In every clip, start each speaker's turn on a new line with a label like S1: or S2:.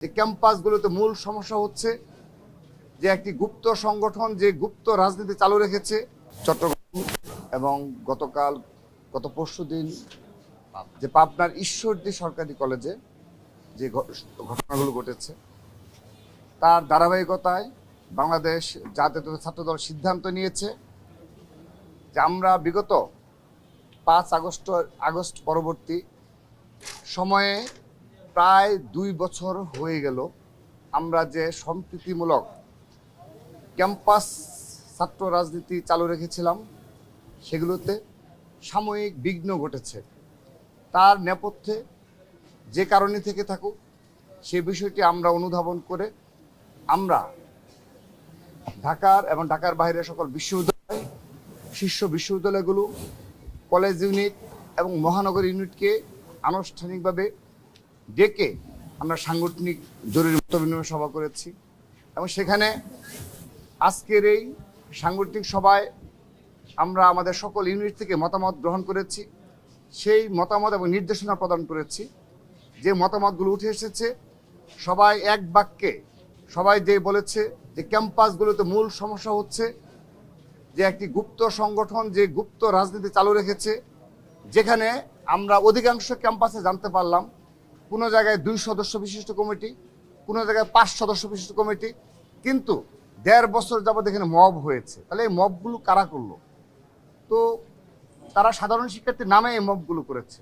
S1: যে ক্যাম্পাসগুলোতে মূল সমস্যা হচ্ছে যে একটি গুপ্ত সংগঠন যে গুপ্ত রাজনীতি চালু রেখেছে চট্টগ্রাম এবং গত পরশুদিন যে পাবনার ঈশ্বরদী সরকারি কলেজে যে ঘটনাগুলো ঘটেছে তার ধারাবাহিকতায় বাংলাদেশ জাতীয় ছাত্রদল সিদ্ধান্ত নিয়েছে যে আমরা বিগত 5 আগস্ট পরবর্তী সময়ে প্রায় 2 বছর হয়ে গেল আমরা যে সম্প্রীতিমূলক ক্যাম্পাস ছাত্র রাজনীতি চালু রেখেছিলাম সেগুলোতে সাময়িক বিঘ্ন ঘটেছে। তার নেপথ্যে যে কারণে থেকে থাকুক সেই বিষয়টি আমরা অনুধাবন করে আমরা ঢাকার এবং ঢাকার বাইরের সকল বিশ্ববিদ্যালয়, শীর্ষ বিশ্ববিদ্যালয়গুলো, কলেজ ইউনিট এবং মহানগর ইউনিটকে আনুষ্ঠানিকভাবে ডেকে আমরা সাংগঠনিক জরুরি মতবিনিময় সভা করেছি এবং সেখানে আজকের এই সাংগঠনিক সভায় আমরা আমাদের সকল ইউনিট থেকে মতামত গ্রহণ করেছি। সেই মতামত এবং নির্দেশনা প্রদান করেছি। যে মতামতগুলো উঠে এসেছে সবাই এক বাক্যে সবাই যে বলেছে যে ক্যাম্পাসগুলোতে মূল সমস্যা হচ্ছে যে একটি গুপ্ত সংগঠন যে গুপ্ত রাজনীতি চালু রেখেছে, যেখানে আমরা অধিকাংশ ক্যাম্পাসে জানতে পারলাম কোনো জায়গায় 2 সদস্য বিশিষ্ট কমিটি, কোনো জায়গায় 5 সদস্য বিশিষ্ট কমিটি, কিন্তু 1.5 বছর যাবত এখানে মব হয়েছে। তাহলে এই মবগুলো কারা করলো? তো তারা সাধারণ শিক্ষার্থীর নামে এই মবগুলো করেছে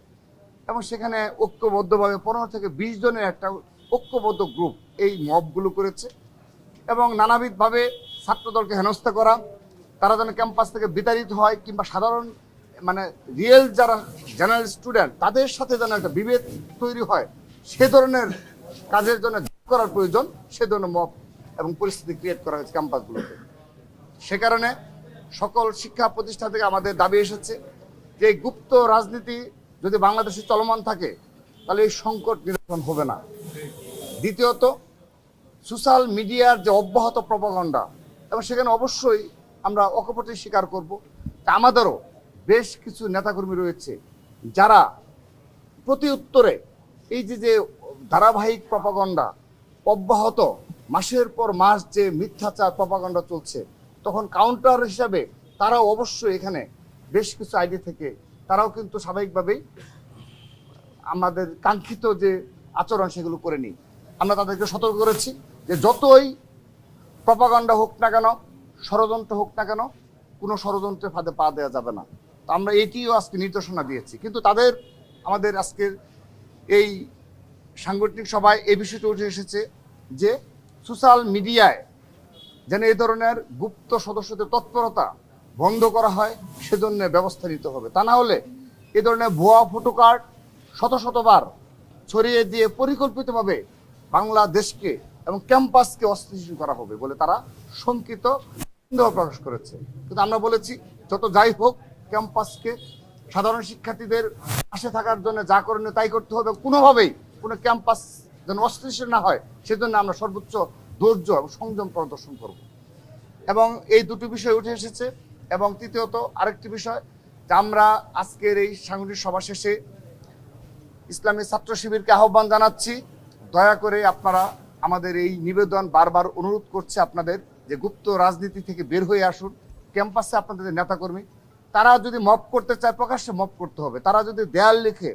S1: এবং সেখানে ঐক্যবদ্ধভাবে 15 থেকে 20 জনের একটা ঐক্যবদ্ধ গ্রুপ এই মবগুলো করেছে এবং নানাবিধভাবে ছাত্রদলকে হেনস্থা করা, তারা যেন ক্যাম্পাস থেকে বিতাড়িত হয় কিংবা সাধারণ রিয়েল যারা জেনারেল স্টুডেন্ট তাদের সাথে যেন একটা বিভেদ তৈরি হয়, সে ধরনের কাজের জন্য করার প্রয়োজন, সে ধরনের মব এবং পরিস্থিতি ক্রিয়েট করা হয়েছে ক্যাম্পাসগুলোতে। সে কারণে সকল শিক্ষা প্রতিষ্ঠান থেকে আমাদের দাবি এসেছে যে এই গুপ্ত রাজনীতি যদি বাংলাদেশে চলমান থাকে তাহলে এই সংকট নিরসন হবে না। দ্বিতীয়ত, সোশ্যাল মিডিয়ার যে অব্যাহত প্রপাগান্ডা, এবং সেখানে অবশ্যই আমরা অকপটে স্বীকার করব আমাদেরও বেশ কিছু নেতাকর্মী রয়েছে যারা প্রতি উত্তরে এই যে ধারাবাহিক প্রপাগান্ডা অব্যাহত মাসের পর মাস যে মিথ্যাচার প্রপাগান্ডা চলছে, তখন কাউন্টার হিসাবে তারাও অবশ্যই এখানে বেশ কিছু আইডি থেকে তারাও কিন্তু স্বাভাবিকভাবেই আমাদের কাঙ্ক্ষিত যে আচরণ সেগুলো করে নিই। আমরা তাদেরকে সতর্ক করেছি যে যতই প্রপাগান্ডা হোক না কেন, ষড়যন্ত্র হোক না কেন, কোনো ষড়যন্ত্রের ফাঁদে পা দেওয়া যাবে না। তো আমরা এটিও আজকে নির্দেশনা দিয়েছি, কিন্তু আমাদের আজকের এই সাংগঠনিক সভায় এই বিষয়টি উঠে এসেছে যে সোশ্যাল মিডিয়ায় যেন এই ধরনের গুপ্ত সদস্যদের তৎপরতা বন্ধ করা হয়, সেজন্য ব্যবস্থা নিতে হবে। তা না হলে এই ধরনের ভুয়া ফটোকার্ড শতবার ছড়িয়ে দিয়ে পরিকল্পিতভাবে বাংলাদেশকে এবং ক্যাম্পাসকে অস্থিতিশীল করা হবে বলে তারা শঙ্কিত সন্দেহ প্রকাশ করেছে। কিন্তু আমরা বলেছি যত যাই হোক ক্যাম্পাসকে সাধারণ শিক্ষার্থীদের পাশে থাকার জন্য যা করণীয় তাই করতে হবে। কোনোভাবেই কোনো ক্যাম্পাস যেন অস্থিতিশীল না হয় সেজন্য আমরা সর্বোচ্চ ধৈর্য এবং সংযম প্রদর্শন করব। এবং এই দুটি বিষয় উঠে এসেছে। এবং তৃতীয়ত আরেকটি বিষয় যে আমরা আজকের এই সাংগঠনিক সভা শেষে ইসলামী ছাত্র শিবিরকে আহ্বান জানাচ্ছি, দয়া করে আপনারা আমাদের এই নিবেদন বারবার অনুরোধ করছে আপনাদের যে গুপ্ত রাজনীতি থেকে বের হয়ে আসুন। ক্যাম্পাসে আপনাদের নেতাকর্মী তারা যদি মব করতে চায় প্রকাশ্যে মব করতে হবে। তারা যদি দেয়াল লিখে,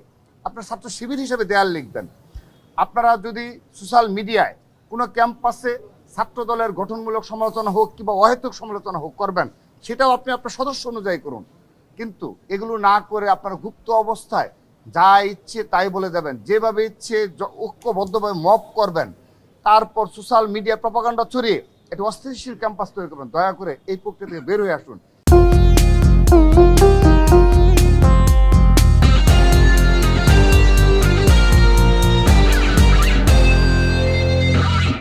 S1: আপনার ছাত্র শিবির হিসেবে দেয়াল লিখবেন। আপনারা যদি সোশ্যাল মিডিয়ায় কোনো ক্যাম্পাসে ছাত্র দলের গঠনমূলক সমালোচনা হোক কিংবা অহেতুক সমালোচনা হোক করবেন, সেটাও আপনি আপনার সদস্য অনুযায়ী করুন। কিন্তু এগুলো না করে আপনারা গুপ্ত অবস্থায় যা ইচ্ছে তাই বলে দেবেন, যেভাবে ইচ্ছে ঐক্যবদ্ধভাবে মব করবেন, তারপর সোশ্যাল মিডিয়া প্রপাগান্ডা ছড়িয়ে একটা অস্থিতিশীল ক্যাম্পাস তৈরি করবেন। দয়া করে এই প্রক্রিয়া থেকে বের হয়ে আসুন।